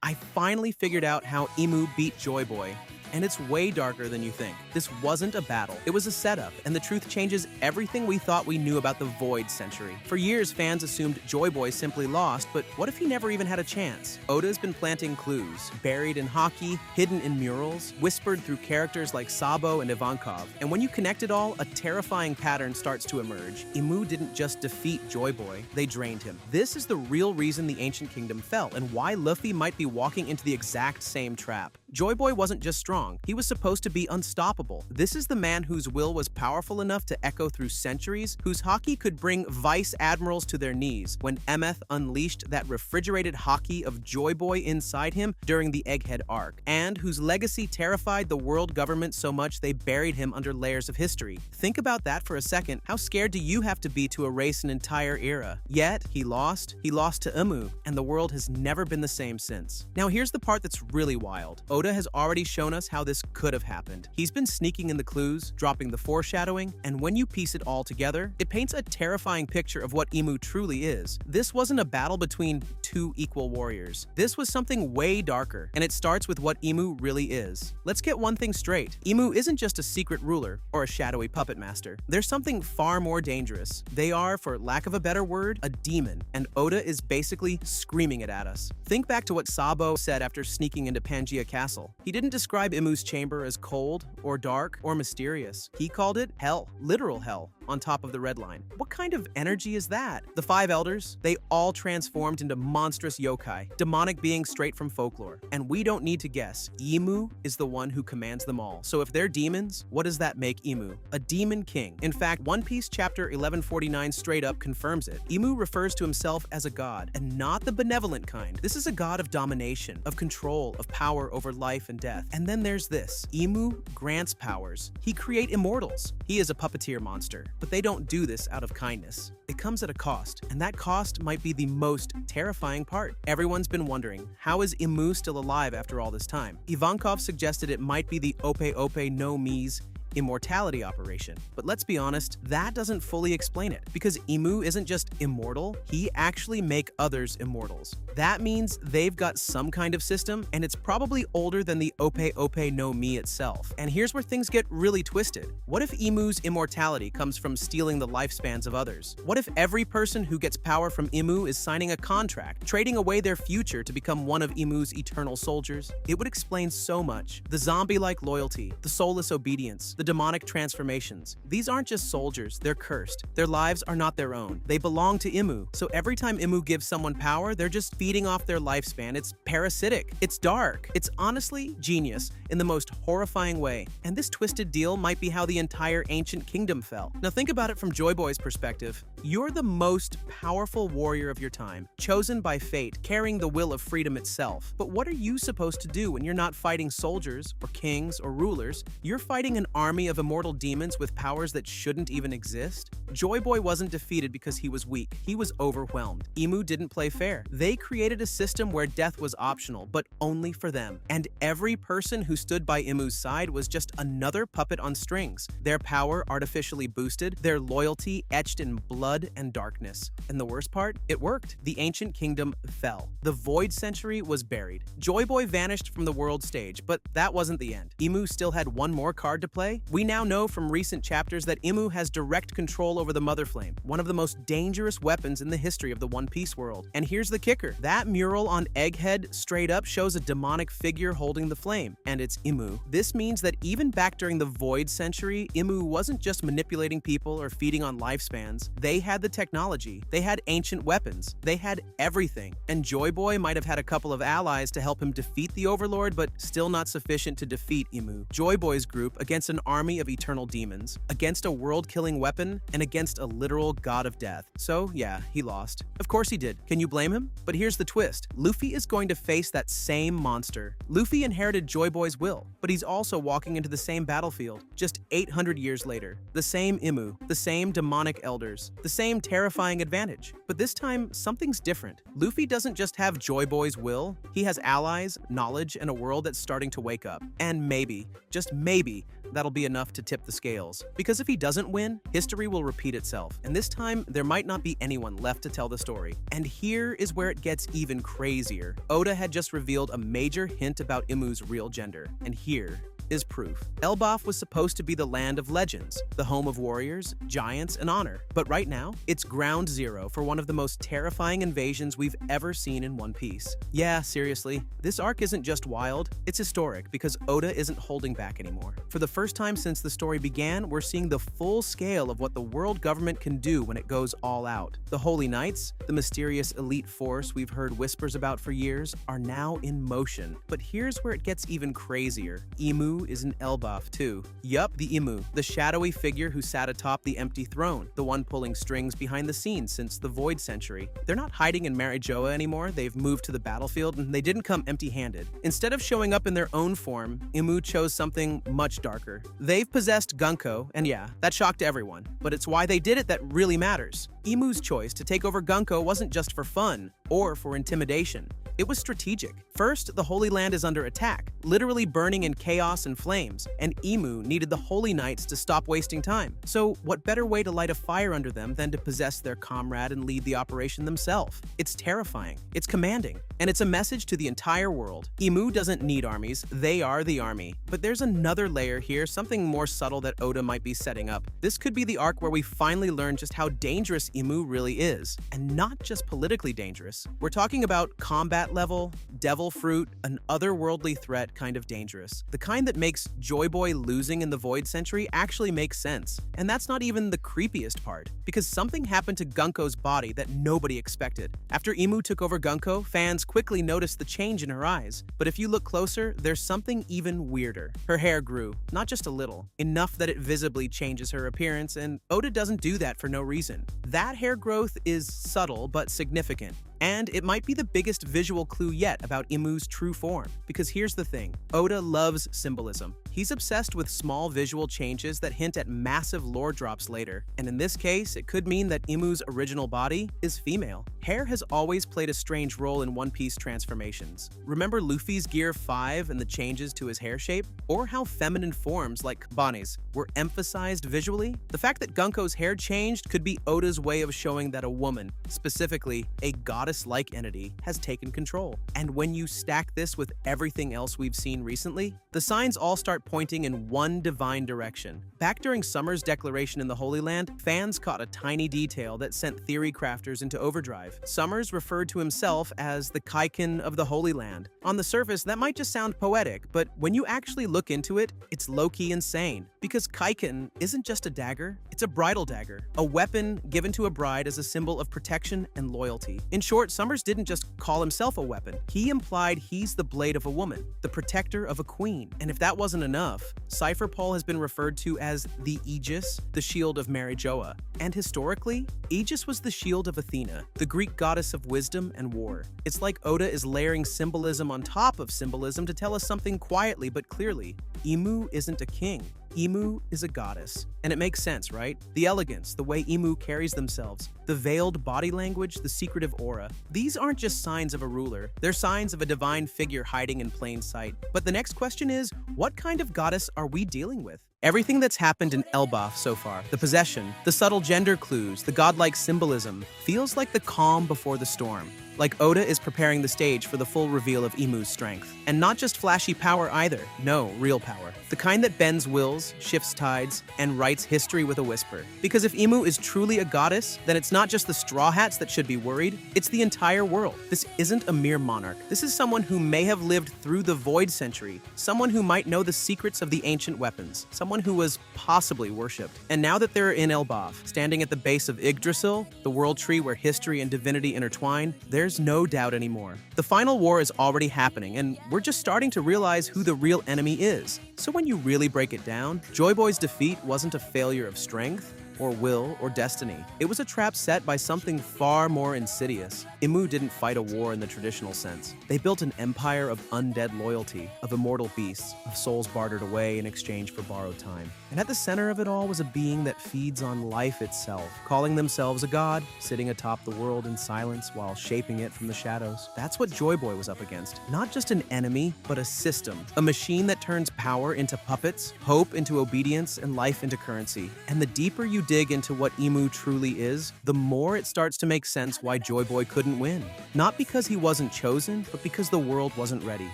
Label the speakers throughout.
Speaker 1: I finally figured out how Imu beat Joy Boy. And it's way darker than you think. This wasn't a battle, it was a setup, and the truth changes everything we thought we knew about the Void Century. For years, fans assumed Joy Boy simply lost, but what if he never even had a chance? Oda's been planting clues, buried in hockey, hidden in murals, whispered through characters like Sabo and Ivankov. And when you connect it all, a terrifying pattern starts to emerge. Imu didn't just defeat Joy Boy, they drained him. This is the real reason the Ancient Kingdom fell, and why Luffy might be walking into the exact same trap. Joy Boy wasn't just strong, he was supposed to be unstoppable. This is the man whose will was powerful enough to echo through centuries, whose haki could bring vice admirals to their knees when Emeth unleashed that refrigerated haki of Joy Boy inside him during the Egghead arc, and whose legacy terrified the world government so much they buried him under layers of history. Think about that for a second. How scared do you have to be to erase an entire era? Yet, he lost to Imu, and the world has never been the same since. Now here's the part that's really wild. Oda has already shown us how this could have happened. He's been sneaking in the clues, dropping the foreshadowing, and when you piece it all together, it paints a terrifying picture of what Imu truly is. This wasn't a battle between two equal warriors. This was something way darker, and it starts with what Imu really is. Let's get one thing straight. Imu isn't just a secret ruler or a shadowy puppet master. There's something far more dangerous. They are, for lack of a better word, a demon, and Oda is basically screaming it at us. Think back to what Sabo said after sneaking into Pangaea Castle. He didn't describe Imu's chamber as cold, or dark, or mysterious. He called it hell, literal hell, on top of the red line. What kind of energy is that? The five elders, they all transformed into monstrous yokai, demonic beings straight from folklore. And we don't need to guess. Imu is the one who commands them all. So if they're demons, what does that make Imu? A demon king. In fact, One Piece chapter 1149 straight up confirms it. Imu refers to himself as a god, and not the benevolent kind. This is a god of domination, of control, of power over life and death. And then there's this. Imu grants powers. He creates immortals. He is a puppeteer monster, but they don't do this out of kindness. It comes at a cost, and that cost might be the most terrifying part. Everyone's been wondering, how is Imu still alive after all this time? Ivankov suggested it might be the Ope Ope no Mi's immortality operation. But let's be honest, that doesn't fully explain it, because Imu isn't just immortal, he actually makes others immortals. That means they've got some kind of system, and it's probably older than the Ope Ope no Mi itself. And here's where things get really twisted. What if Imu's immortality comes from stealing the lifespans of others? What if every person who gets power from Imu is signing a contract, trading away their future to become one of Imu's eternal soldiers? It would explain so much. The zombie-like loyalty, the soulless obedience, the demonic transformations. These aren't just soldiers, they're cursed. Their lives are not their own. They belong to Imu. So every time Imu gives someone power, they're just feeding off their lifespan. It's parasitic. It's dark. It's honestly genius in the most horrifying way. And this twisted deal might be how the entire ancient kingdom fell. Now think about it from Joy Boy's perspective. You're the most powerful warrior of your time, chosen by fate, carrying the will of freedom itself. But what are you supposed to do when you're not fighting soldiers or kings or rulers? You're fighting an army of immortal demons with powers that shouldn't even exist? Joy Boy wasn't defeated because he was weak. He was overwhelmed. Imu didn't play fair. They created a system where death was optional, but only for them. And every person who stood by Imu's side was just another puppet on strings. Their power artificially boosted, their loyalty etched in blood and darkness. And the worst part? It worked. The ancient kingdom fell. The Void Century was buried. Joy Boy vanished from the world stage, but that wasn't the end. Imu still had one more card to play. We now know from recent chapters that Imu has direct control over the Mother Flame, one of the most dangerous weapons in the history of the One Piece world. And here's the kicker. That mural on Egghead straight up shows a demonic figure holding the flame, and it's Imu. This means that even back during the Void Century, Imu wasn't just manipulating people or feeding on lifespans. They had the technology. They had ancient weapons. They had everything. And Joy Boy might have had a couple of allies to help him defeat the Overlord, but still not sufficient to defeat Imu. Joy Boy's group against an army of eternal demons, against a world-killing weapon, and against a literal god of death. So yeah, he lost. Of course he did. Can you blame him? But here's the twist. Luffy is going to face that same monster. Luffy inherited Joy Boy's will, but he's also walking into the same battlefield, just 800 years later. The same Imu, the same demonic elders, the same terrifying advantage. But this time, something's different. Luffy doesn't just have Joy Boy's will, he has allies, knowledge, and a world that's starting to wake up. And maybe, just maybe, that'll be enough to tip the scales. Because if he doesn't win, history will repeat itself, and this time there might not be anyone left to tell the story. And here is where it gets even crazier. Oda had just revealed a major hint about Imu's real gender, and here is proof. Elbaf was supposed to be the land of legends, the home of warriors, giants, and honor. But right now, it's ground zero for one of the most terrifying invasions we've ever seen in One Piece. Yeah, seriously, this arc isn't just wild, it's historic because Oda isn't holding back anymore. For the first time since the story began, we're seeing the full scale of what the world government can do when it goes all out. The Holy Knights, the mysterious elite force we've heard whispers about for years, are now in motion. But here's where it gets even crazier. Imu is an Elbaf too. Yup, the Imu, the shadowy figure who sat atop the empty throne, the one pulling strings behind the scenes since the Void Century. They're not hiding in Marijoa anymore, they've moved to the battlefield, and they didn't come empty-handed. Instead of showing up in their own form, Imu chose something much darker. They've possessed Gunko, and yeah, that shocked everyone, but it's why they did it that really matters. Imu's choice to take over Gunko wasn't just for fun or for intimidation. It was strategic. First, the Holy Land is under attack, literally burning in chaos and flames, and Imu needed the Holy Knights to stop wasting time. So what better way to light a fire under them than to possess their comrade and lead the operation themselves? It's terrifying, it's commanding, and it's a message to the entire world. Imu doesn't need armies, they are the army. But there's another layer here, something more subtle that Oda might be setting up. This could be the arc where we finally learn just how dangerous Imu really is, and not just politically dangerous. We're talking about combat level, devil fruit, an otherworldly threat kind of dangerous. The kind that makes Joy Boy losing in the Void Century actually makes sense. And that's not even the creepiest part, because something happened to Gunko's body that nobody expected. After Imu took over Gunko, fans quickly noticed the change in her eyes. But if you look closer, there's something even weirder. Her hair grew, not just a little, enough that it visibly changes her appearance, and Oda doesn't do that for no reason. That hair growth is subtle but significant. And it might be the biggest visual clue yet about Imu's true form. Because here's the thing, Oda loves symbolism. He's obsessed with small visual changes that hint at massive lore drops later. And in this case, it could mean that Imu's original body is female. Hair has always played a strange role in One Piece transformations. Remember Luffy's Gear 5 and the changes to his hair shape? Or how feminine forms like Bonnie's were emphasized visually? The fact that Gunko's hair changed could be Oda's way of showing that a woman, specifically a goddess-like entity, has taken control. And when you stack this with everything else we've seen recently, the signs all start pointing in one divine direction. Back during Summer's declaration in the Holy Land, fans caught a tiny detail that sent theory crafters into overdrive. Summers referred to himself as the Kaiken of the Holy Land. On the surface, that might just sound poetic, but when you actually look into it, it's low-key insane. Because Kaiken isn't just a dagger, it's a bridal dagger, a weapon given to a bride as a symbol of protection and loyalty. In short, Summers didn't just call himself a weapon. He implied he's the blade of a woman, the protector of a queen. And if that wasn't enough, Cypher Paul has been referred to as the Aegis, the shield of Marijoa. And historically, Aegis was the shield of Athena, the Greek goddess of wisdom and war. It's like Oda is layering symbolism on top of symbolism to tell us something quietly but clearly. Imu isn't a king. Imu is a goddess. And it makes sense, right? The elegance, the way Imu carries themselves, the veiled body language, the secretive aura. These aren't just signs of a ruler. They're signs of a divine figure hiding in plain sight. But the next question is, what kind of goddess are we dealing with? Everything that's happened in Elbaf so far, the possession, the subtle gender clues, the godlike symbolism, feels like the calm before the storm. Like Oda is preparing the stage for the full reveal of Imu's strength. And not just flashy power either. No, real power. The kind that bends wills, shifts tides, and writes history with a whisper. Because if Imu is truly a goddess, then it's not just the Straw Hats that should be worried, it's the entire world. This isn't a mere monarch. This is someone who may have lived through the Void Century, someone who might know the secrets of the ancient weapons, someone who was possibly worshipped. And now that they're in Elbaf, standing at the base of Yggdrasil, the world tree where history and divinity intertwine, there's no doubt anymore. The final war is already happening, and we're just starting to realize who the real enemy is. So when you really break it down, Joy Boy's defeat wasn't a failure of strength, or will, or destiny. It was a trap set by something far more insidious. Imu didn't fight a war in the traditional sense. They built an empire of undead loyalty, of immortal beasts, of souls bartered away in exchange for borrowed time. And at the center of it all was a being that feeds on life itself, calling themselves a god, sitting atop the world in silence while shaping it from the shadows. That's what Joy Boy was up against. Not just an enemy, but a system. A machine that turns power into puppets, hope into obedience, and life into currency. And the deeper you dig into what Imu truly is, the more it starts to make sense why Joy Boy couldn't win. Not because he wasn't chosen, but because the world wasn't ready.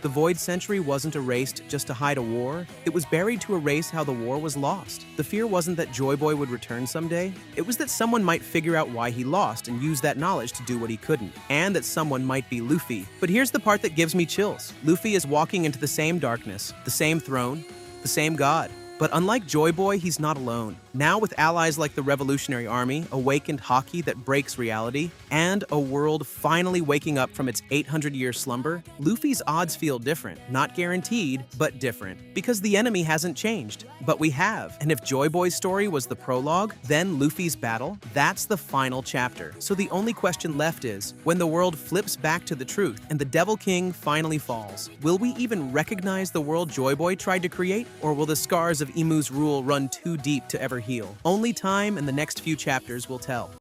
Speaker 1: The Void Century wasn't erased just to hide a war. It was buried to erase how the war was lost. The fear wasn't that Joy Boy would return someday. It was that someone might figure out why he lost and use that knowledge to do what he couldn't. And that someone might be Luffy. But here's the part that gives me chills. Luffy is walking into the same darkness, the same throne, the same god. But unlike Joy Boy, he's not alone. Now with allies like the Revolutionary Army, awakened Haki that breaks reality, and a world finally waking up from its 800-year slumber, Luffy's odds feel different. Not guaranteed, but different. Because the enemy hasn't changed. But we have. And if Joy Boy's story was the prologue, then Luffy's battle, that's the final chapter. So the only question left is, when the world flips back to the truth and the Devil King finally falls, will we even recognize the world Joy Boy tried to create? Or will the scars of Imu's rule run too deep to ever heal? Only time and the next few chapters will tell.